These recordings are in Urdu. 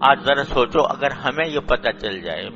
آج ذرا سوچو اگر ہمیں یہ پتہ چل جائے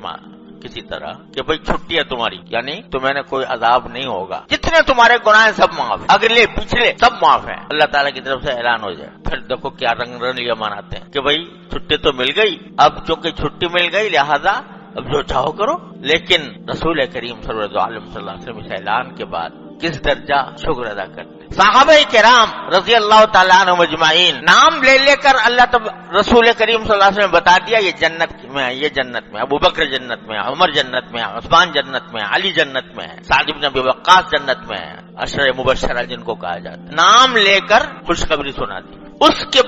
کسی طرح کہ بھئی چھٹی ہے تمہاری، یعنی تمہیں نے کوئی عذاب نہیں ہوگا، جتنے تمہارے گناہ ہیں سب معاف، اگلے پچھلے سب معاف ہیں، اللہ تعالیٰ کی طرف سے اعلان ہو جائے، پھر دیکھو کیا رنگ رنگیاں مناتے ہیں کہ بھئی چھٹی تو مل گئی، اب چونکہ چھٹی مل گئی لہذا اب جو چاہو کرو۔ لیکن رسول کریم صلی اللہ علیہ وسلم اس اعلان کے بعد کس درجہ شکر ادا کرتے ہیں۔ صحابہ کرام رضی اللہ تعالیٰ عنہ مجمعین نام لے لے کر اللہ رسول کریم صلی اللہ علیہ وسلم بتا دیا یہ جنت میں ہے، یہ جنت میں، ابو بکر جنت میں ہے، عمر جنت میں ہے، عثمان جنت میں ہے، علی جنت میں ہے، سعد بن ابی وقاص جنت میں ہے، عشرہ مبشرہ جن کو کہا جاتا ہے، نام لے کر خوشخبری سنا دی۔ اس کے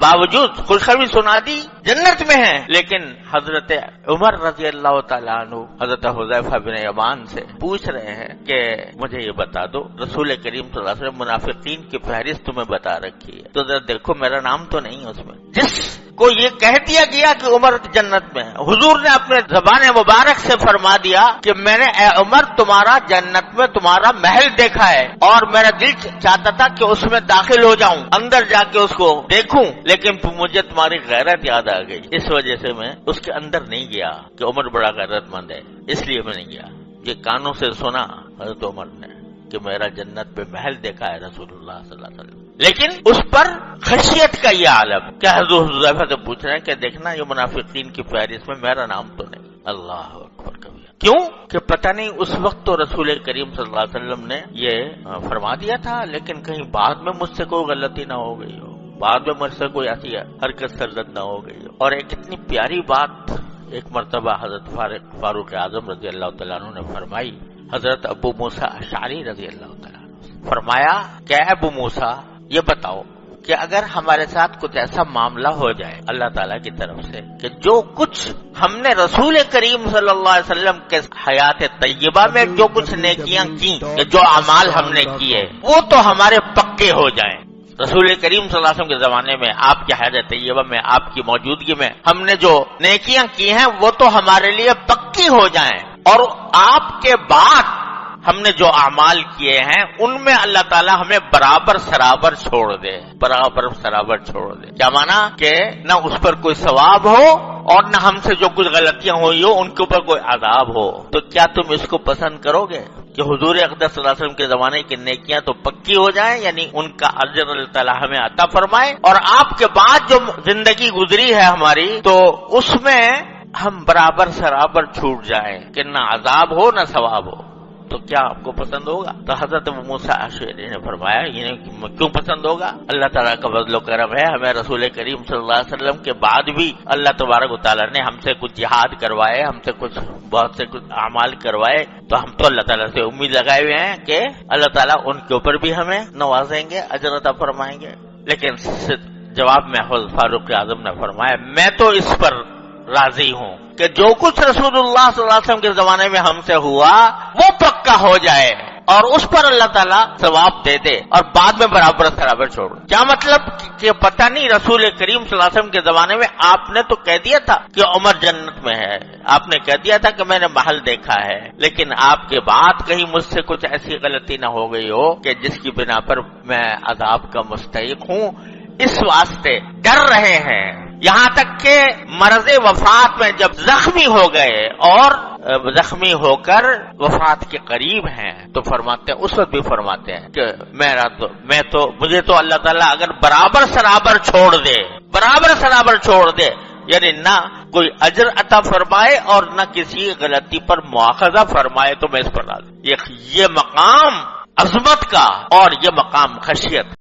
باوجود خوشخبری سنا دی جنت میں ہے، لیکن حضرت عمر رضی اللہ تعالیٰ عنہ حضرت حذیفہ بن یمان سے پوچھ رہے ہیں کہ مجھے یہ بتا دو رسول کریم صلی اللہ علیہ وسلم منافقین کی فہرست تمہیں بتا رکھی ہے، تو ذرا دیکھو میرا نام تو نہیں ہے اس میں۔ جس کو یہ کہہ دیا گیا کہ عمر جنت میں ہے، حضور نے اپنے زبان مبارک سے فرما دیا کہ میں نے اے عمر تمہارا جنت میں تمہارا محل دیکھا ہے اور میرا دل چاہتا تھا کہ اس میں داخل ہو جاؤں، اندر جا کے اس کو دیکھوں، لیکن مجھے تمہاری غیرت یاد آ گئی، اس وجہ سے میں اس کے اندر نہیں گیا کہ عمر بڑا غیرت مند ہے، اس لیے میں نہیں گیا۔ یہ کانوں سے سنا حضرت عمر نے کہ میرا جنت پہ محل دیکھا ہے رسول اللہ صلی اللہ علیہ وسلم، لیکن اس پر خشیت کا یہ عالم کہ حضرت حذیفہ سے پوچھ رہے ہیں کہ دیکھنا یہ منافقین کی فہرست میں میرا نام تو نہیں۔ اللہ اکبر کبیر، کیوں کہ پتہ نہیں اس وقت تو رسول کریم صلی اللہ علیہ وسلم نے یہ فرما دیا تھا، لیکن کہیں بعد میں مجھ سے کوئی غلطی نہ ہو گئی ہو، بعد میں مجھ سے کوئی ایسی حرکت سرزد نہ ہو گئی ہو۔ اور ایک اتنی پیاری بات ایک مرتبہ حضرت فاروق اعظم رضی اللہ تعالیٰ عنہ نے فرمائی، حضرت ابو موسیٰ اشعری رضی اللہ تعالیٰ عنہ فرمایا کہ اے ابو موسیٰ یہ بتاؤ کہ اگر ہمارے ساتھ کچھ ایسا معاملہ ہو جائے اللہ تعالیٰ کی طرف سے کہ جو کچھ ہم نے رسول کریم صلی اللہ علیہ وسلم کے حیات طیبہ میں جو کچھ نیکیاں کی، جو اعمال ہم نے کیے وہ تو ہمارے پکے ہو جائیں، رسول کریم صلی اللہ علیہ وسلم کے زمانے میں آپ کی حیات طیبہ میں آپ کی موجودگی میں ہم نے جو نیکیاں کی ہیں وہ تو ہمارے لیے پکی ہو جائیں، اور آپ کے بعد ہم نے جو اعمال کیے ہیں ان میں اللہ تعالیٰ ہمیں برابر سرابر چھوڑ دے، برابر سرابر چھوڑ دے۔ کیا مانا کہ نہ اس پر کوئی ثواب ہو اور نہ ہم سے جو کچھ غلطیاں ہوئی ہو ان کے اوپر کوئی عذاب ہو، تو کیا تم اس کو پسند کرو گے کہ حضور اقدس صلی اللہ علیہ وسلم کے زمانے کی نیکیاں تو پکی ہو جائیں، یعنی ان کا اجر اللہ تعالیٰ ہمیں عطا فرمائے، اور آپ کے بعد جو زندگی گزری ہے ہماری تو اس میں ہم برابر سرابر چھوٹ جائیں کہ نہ عذاب ہو نہ ثواب ہو، تو کیا آپ کو پسند ہوگا؟ تو حضرت ابو موسیٰ اشعری نے فرمایا یہ کیوں پسند ہوگا؟ اللہ تعالیٰ کا فضل و کرم ہے، ہمیں رسول کریم صلی اللہ علیہ وسلم کے بعد بھی اللہ تبارک و تعالیٰ نے ہم سے کچھ جہاد کروائے، ہم سے بہت سے کچھ اعمال کروائے، تو ہم تو اللہ تعالیٰ سے امید لگائے ہوئے ہیں کہ اللہ تعالیٰ ان کے اوپر بھی ہمیں نوازیں گے، اجر عطا فرمائیں گے۔ لیکن جواب میں حضرت فاروق اعظم نے فرمایا میں تو اس پر راضی ہوں کہ جو کچھ رسول اللہ صلی اللہ علیہ وسلم کے زمانے میں ہم سے ہوا وہ پکا ہو جائے اور اس پر اللہ تعالیٰ ثواب دے دے اور بعد میں برابر سرابر چھوڑ۔ کیا مطلب کہ پتہ نہیں رسول کریم صلی اللہ علیہ وسلم کے زمانے میں آپ نے تو کہہ دیا تھا کہ عمر جنت میں ہے، آپ نے کہہ دیا تھا کہ میں نے محل دیکھا ہے، لیکن آپ کے بعد کہیں مجھ سے کچھ ایسی غلطی نہ ہو گئی ہو کہ جس کی بنا پر میں عذاب کا مستحق ہوں، اس واسطے ڈر رہے ہیں، یہاں تک کہ مرض وفات میں جب زخمی ہو گئے اور زخمی ہو کر وفات کے قریب ہیں تو فرماتے ہیں، اس وقت بھی فرماتے ہیں کہ مجھے تو اللہ تعالیٰ اگر برابر سرابر چھوڑ دے، برابر سرابر چھوڑ دے، یعنی نہ کوئی اجر عطا فرمائے اور نہ کسی غلطی پر مواخذہ فرمائے تو میں اس پر راضی۔ یہ مقام عظمت کا اور یہ مقام خشیت